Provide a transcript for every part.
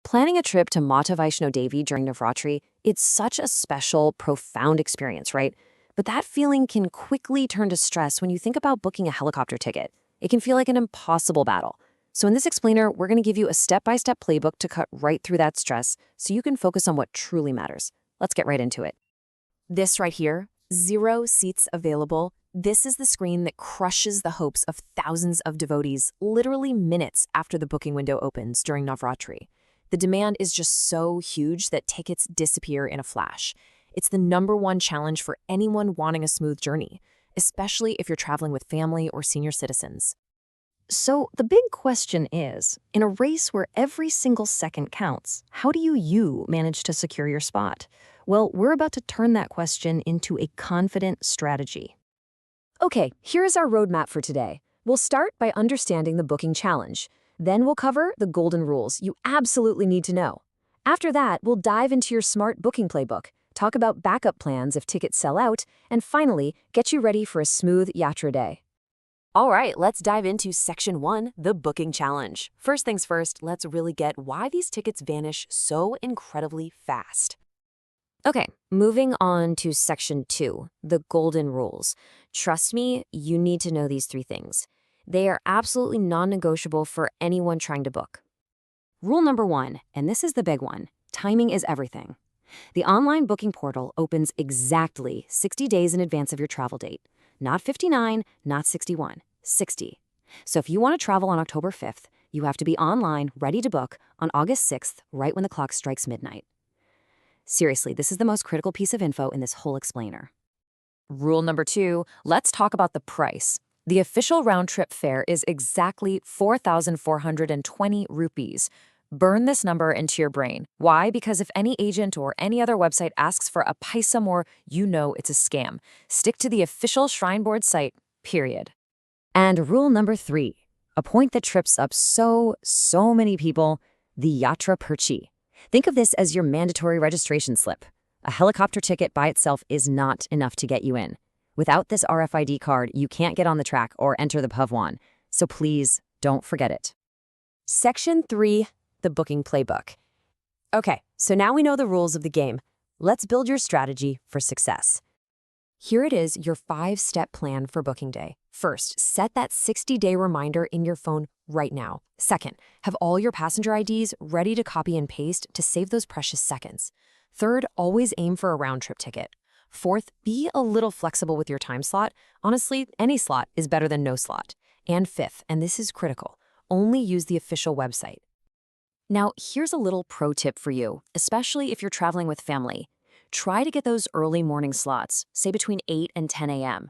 Planning a trip to Mata Vaishno Devi during Navratri, it's such a special, profound experience, right? But that feeling can quickly turn to stress when you think about booking a helicopter ticket. It can feel like an impossible battle. So in this explainer, we're going to give you a step-by-step playbook to cut right through that stress so you can focus on what truly matters. Let's get right into it. This right here, 0 seats available. This is the screen that crushes the hopes of thousands of devotees literally minutes after the booking window opens during Navratri. The demand is just so huge that tickets disappear in a flash. It's the #1 challenge for anyone wanting a smooth journey, especially if you're traveling with family or senior citizens. So the big question is, in a race where every single second counts, how do you manage to secure your spot? Well, we're about to turn that question into a confident strategy. Okay, here's our roadmap for today. We'll start by understanding the booking challenge. Then we'll cover the golden rules you absolutely need to know. After that, we'll dive into your smart booking playbook, talk about backup plans if tickets sell out, and finally, get you ready for a smooth yatra day. All right, let's dive into Section 1, the booking challenge. First things first, let's really get why these tickets vanish so incredibly fast. Okay, moving on to Section 2, the golden rules. Trust me, you need to know these 3 things. They are absolutely non-negotiable for anyone trying to book. Rule number 1, and this is the big one, timing is everything. The online booking portal opens exactly 60 days in advance of your travel date. Not 59, not 61, 60. So if you want to travel on October 5th, you have to be online, ready to book, on August 6th, right when the clock strikes midnight. Seriously, this is the most critical piece of info in this whole explainer. Rule number 2, let's talk about the price. The official round-trip fare is exactly 4,420 rupees. Burn this number into your brain. Why? Because if any agent or any other website asks for a paisa more, you know it's a scam. Stick to the official Shrine Board site, period. And rule number 3, a point that trips up so many people, the Yatra Perchi. Think of this as your mandatory registration slip. A helicopter ticket by itself is not enough to get you in. Without this RFID card, you can't get on the track or enter the Bhagwan. So please, don't forget it. Section 3, the booking playbook. Okay, so now we know the rules of the game. Let's build your strategy for success. Here it is, your 5-step plan for booking day. First, set that 60-day reminder in your phone right now. Second, have all your passenger IDs ready to copy and paste to save those precious seconds. Third, always aim for a round-trip ticket. Fourth, be a little flexible with your time slot. Honestly, any slot is better than no slot. And fifth, and this is critical, only use the official website. Now, here's a little pro tip for you, especially if you're traveling with family. Try to get those early morning slots, say between 8 and 10 a.m.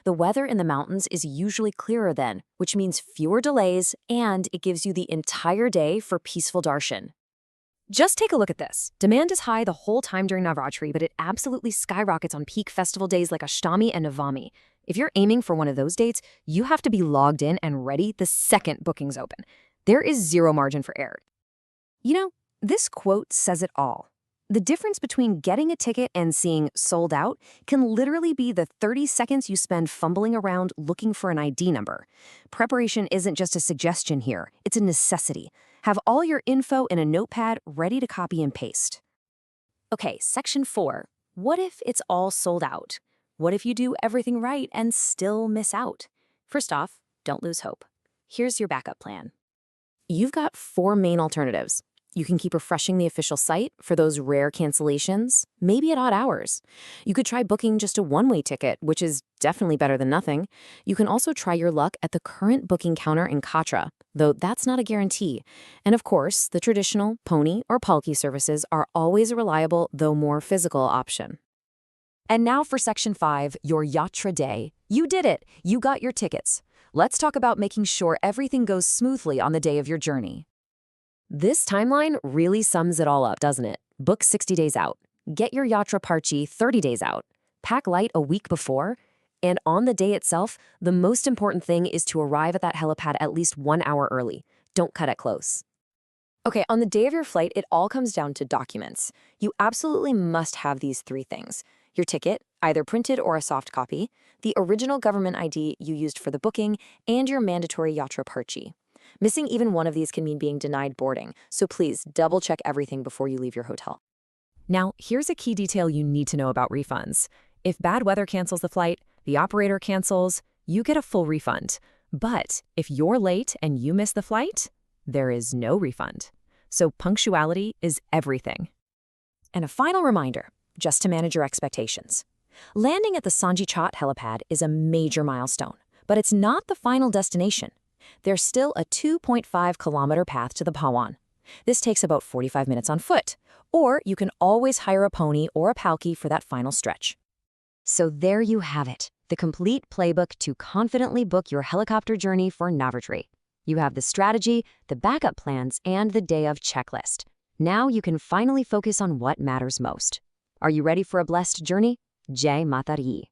The weather in the mountains is usually clearer then, which means fewer delays, and it gives you the entire day for peaceful darshan. Just take a look at this. Demand is high the whole time during Navratri, but it absolutely skyrockets on peak festival days like Ashtami and Navami. If you're aiming for one of those dates, you have to be logged in and ready the second bookings open. There is 0 margin for error. You know, this quote says it all. The difference between getting a ticket and seeing sold out can literally be the 30 seconds you spend fumbling around looking for an ID number. Preparation isn't just a suggestion here, it's a necessity. Have all your info in a notepad ready to copy and paste. Okay, Section 4. What if it's all sold out? What if you do everything right and still miss out? First off, don't lose hope. Here's your backup plan. You've got 4 main alternatives. You can keep refreshing the official site for those rare cancellations, maybe at odd hours. You could try booking just a one-way ticket, which is definitely better than nothing. You can also try your luck at the current booking counter in Katra, though that's not a guarantee. And of course, the traditional pony or palki services are always a reliable, though more physical option. And now for Section 5, your Yatra Day. You did it! You got your tickets. Let's talk about making sure everything goes smoothly on the day of your journey. This timeline really sums it all up, doesn't it? Book 60 days out. Get your Yatra Parchi 30 days out. Pack light a week before. And on the day itself, the most important thing is to arrive at that helipad at least 1 hour early. Don't cut it close. Okay, on the day of your flight, it all comes down to documents. You absolutely must have these 3 things. Your ticket, either printed or a soft copy, the original government ID you used for the booking, and your mandatory Yatra Parchi. Missing even one of these can mean being denied boarding, so please double-check everything before you leave your hotel. Now, here's a key detail you need to know about refunds. If bad weather cancels the flight, the operator cancels, you get a full refund. But if you're late and you miss the flight, there is no refund. So punctuality is everything. And a final reminder, just to manage your expectations. Landing at the Sanjichot helipad is a major milestone, but it's not the final destination. There's still a 2.5-kilometer path to the Pawan. This takes about 45 minutes on foot, or you can always hire a pony or a palki for that final stretch. So there you have it, the complete playbook to confidently book your helicopter journey for Navratri. You have the strategy, the backup plans, and the day of checklist. Now you can finally focus on what matters most. Are you ready for a blessed journey? Jai Mata Ri.